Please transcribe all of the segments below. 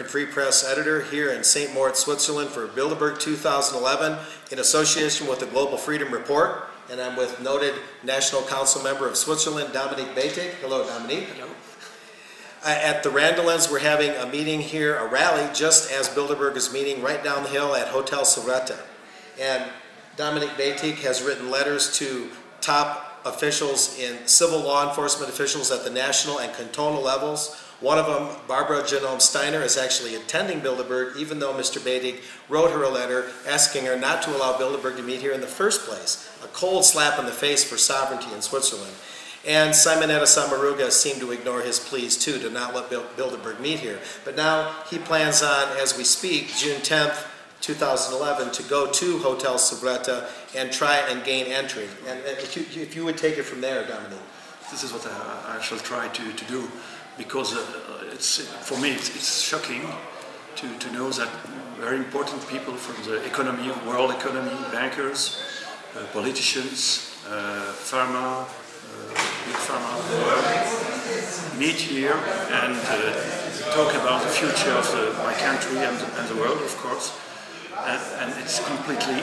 American Free Press editor here in St. Moritz, Switzerland for Bilderberg 2011 in association with the Global Freedom Report. And I'm with noted National Council member of Switzerland, Dominique Betig. Hello, Dominique. Hello. At the Randelins, we're having a meeting here, a rally, just as Bilderberg is meeting right down the hill at Hotel Silvretta. And Dominique Betig has written letters to top officials in civil law enforcement officials at the national and cantonal levels. One of them, Barbara Genome Steiner, is actually attending Bilderberg, even though Mr. Betig wrote her a letter asking her not to allow Bilderberg to meet here in the first place. A cold slap in the face for sovereignty in Switzerland. And Simonetta Sommaruga seemed to ignore his pleas too, to not let Bilderberg meet here. But now he plans on, as we speak, June 10th, 2011, to go to Hotel Silvretta and try and gain entry. And if you would take it from there, Dominique. This is what I shall try to do, because for me it's shocking to know that very important people from the economy, world economy, bankers, politicians, pharma, big pharma, meet here and talk about the future of my country and the world, of course. And it's completely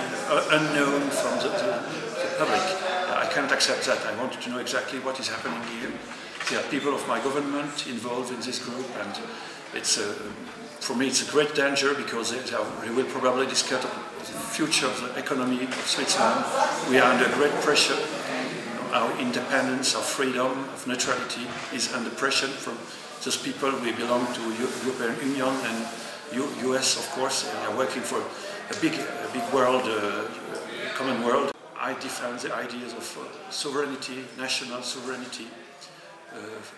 unknown from the public. I cannot accept that. I want to know exactly what is happening here. There are people of my government involved in this group, and it's for me it's a great danger, because they will probably discuss the future of the economy of Switzerland. We are under great pressure. Our independence, our freedom, of neutrality is under pressure from those people. We belong to European Union and US, of course. They are working for a big world, common world. I defend the ideas of sovereignty, national sovereignty,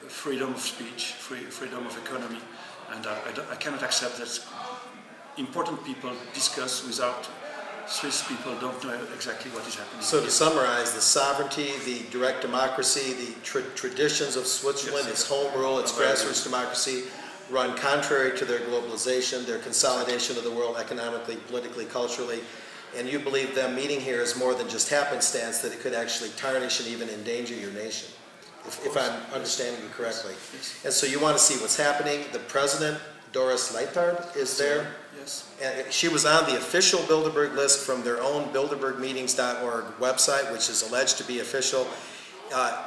freedom of speech, freedom of economy, and I cannot accept that important people discuss without Swiss people don't know exactly what is happening. So to summarize, the sovereignty, the direct democracy, the traditions of Switzerland, its home rule, its grassroots democracy, run contrary to their globalization, their consolidation of the world economically, politically, culturally, and you believe them meeting here is more than just happenstance, that it could actually tarnish and even endanger your nation, if I'm understanding you correctly. Yes. And so you want to see what's happening. The president, Doris Leitard, is there. Yes. And she was on the official Bilderberg list from their own bilderbergmeetings.org website, which is alleged to be official.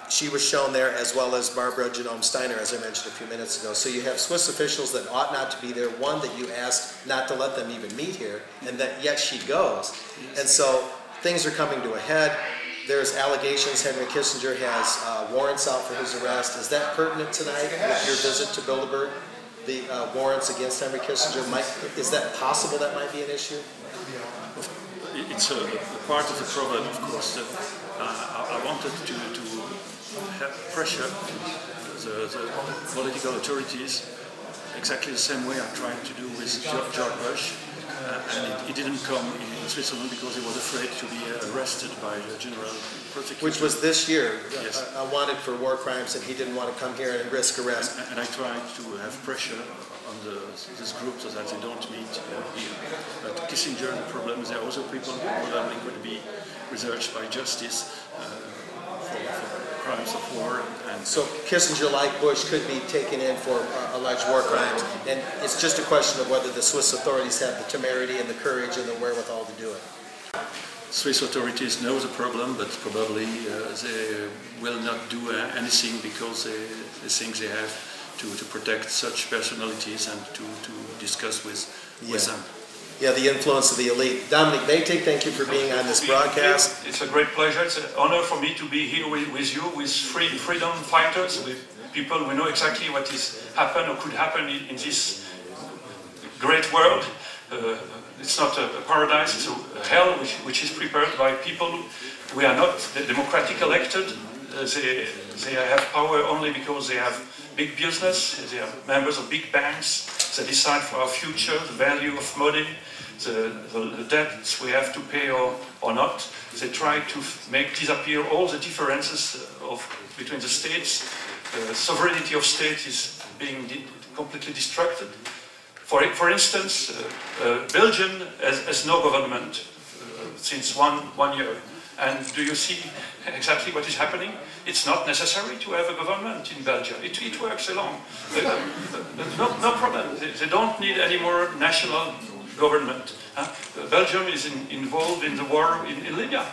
She was shown there, as well as Barbara Genome Steiner, as I mentioned a few minutes ago. So you have Swiss officials that ought not to be there, one that you asked not to let them even meet here, and that yet she goes. Yes. And so things are coming to a head. There's allegations Henry Kissinger has warrants out for his arrest. Is that pertinent tonight with your visit to Bilderberg? The warrants against Henry Kissinger, is that possible that might be an issue? It's a part of the problem, of course. I wanted to have pressure the political authorities, exactly the same way I tried to do with George Bush, and it didn't come in Switzerland because he was afraid to be arrested by the general prosecutor. Which was this year, yes. Wanted for war crimes, and he didn't want to come here and risk arrest. And I tried to have pressure on this group so that they don't meet here. But Kissinger, the problem is there are also people who probably could be researched by justice for crimes of war. And so Kissinger, like Bush, could be taken in for alleged war crimes, and it's just a question of whether the Swiss authorities have the temerity and the courage and the wherewithal to do it. Swiss authorities know the problem, but probably they will not do anything because they think they have to protect such personalities and to discuss with them. Yeah, the influence of the elite. Dominique Betig, thank you for being on this broadcast. It's a great pleasure. It's an honor for me to be here with you, with freedom fighters, with people who know exactly what is happened or could happen in this great world. It's not a paradise, it's a hell which is prepared by people who are not democratic elected. They have power only because they have big business, they are members of big banks, they decide for our future, the value of money, the debts we have to pay or not. They try to make disappear all the differences between the states. The sovereignty of state is being completely destructed. For instance, Belgium has no government since one year. And do you see exactly what is happening? It's not necessary to have a government in Belgium. It works alone. No problem. They don't need any more national government. Belgium is involved in the war in Libya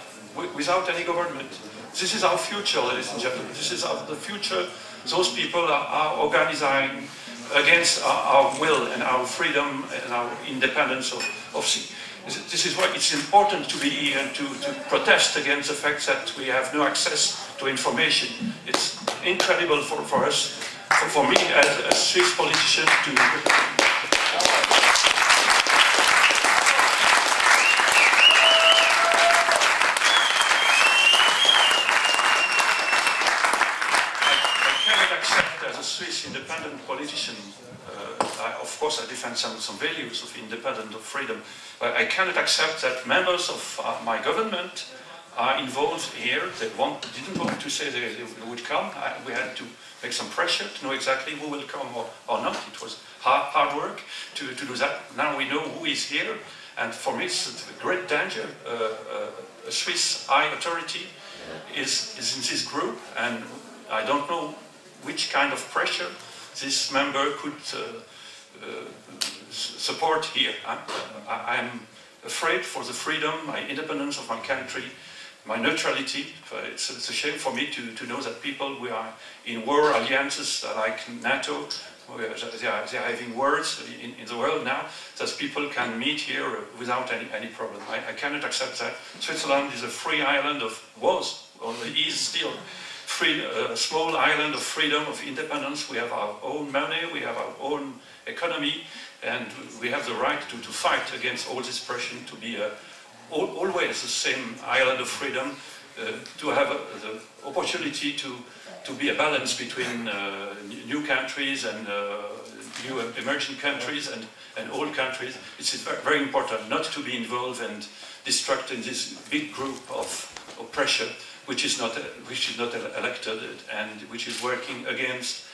without any government. This is our future, ladies and gentlemen. This is the future. Those people are organizing against our will and our freedom and our independence of sea. This is why it's important to be here and to protest against the fact that we have no access to information. It's incredible for us, for me as a Swiss politician to... Swiss independent politician, of course I defend some values of independence, of freedom, but I cannot accept that members of my government are involved here. They didn't want to say they would come. We had to make some pressure to know exactly who will come or not. It was hard work to do that. Now we know who is here, and for me it's a great danger. A Swiss high authority is in this group, and I don't know which kind of pressure this member could support here. I'm afraid for the freedom, my independence of my country, my neutrality. It's a shame for me to know that people who are in war alliances like NATO, they are having wars in the world now, that people can meet here without any problem. I cannot accept that. Switzerland is a free island is still free, a small island of freedom, of independence. We have our own money, we have our own economy, and we have the right to fight against all this pressure to be always the same island of freedom, to have the opportunity to be a balance between new countries and new emerging countries and old countries. It's very important not to be involved and distracted in this big group of pressure, which is not elected and which is working against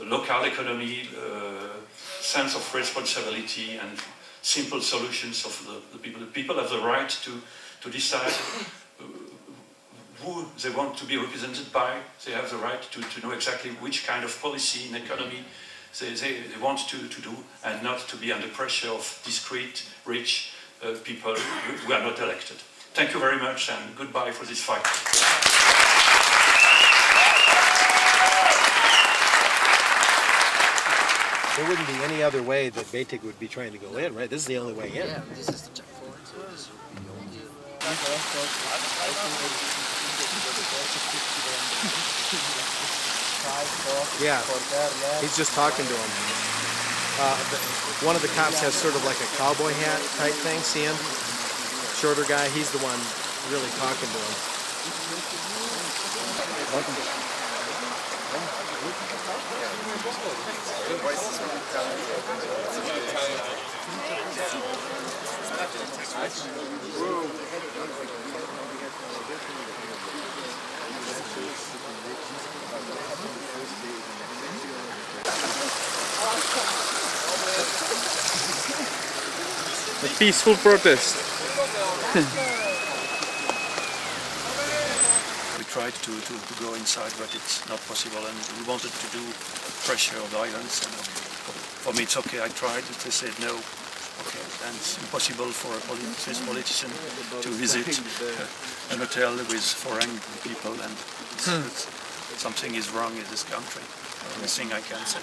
local economy, sense of responsibility and simple solutions of the people. The people have the right to decide who they want to be represented by. They have the right to know exactly which kind of policy and economy they want to do, and not to be under pressure of discreet, rich people who are not elected. Thank you very much, and goodbye for this fight. There wouldn't be any other way that Beitig would be trying to go in, right? This is the only way in. Yeah, this is the checkpoint. Yeah, he's just talking to him. One of the cops has sort of like a cowboy hat type thing, see him? Shorter guy, he's the one really talking to him. A peaceful protest. We tried to go inside, but it's not possible, and we wanted to do pressure on the islands. And for me, it's okay. I tried. They said no. Okay, and it's impossible for a Swiss politician to visit an hotel with foreign people, and something is wrong in this country. Anything I can say.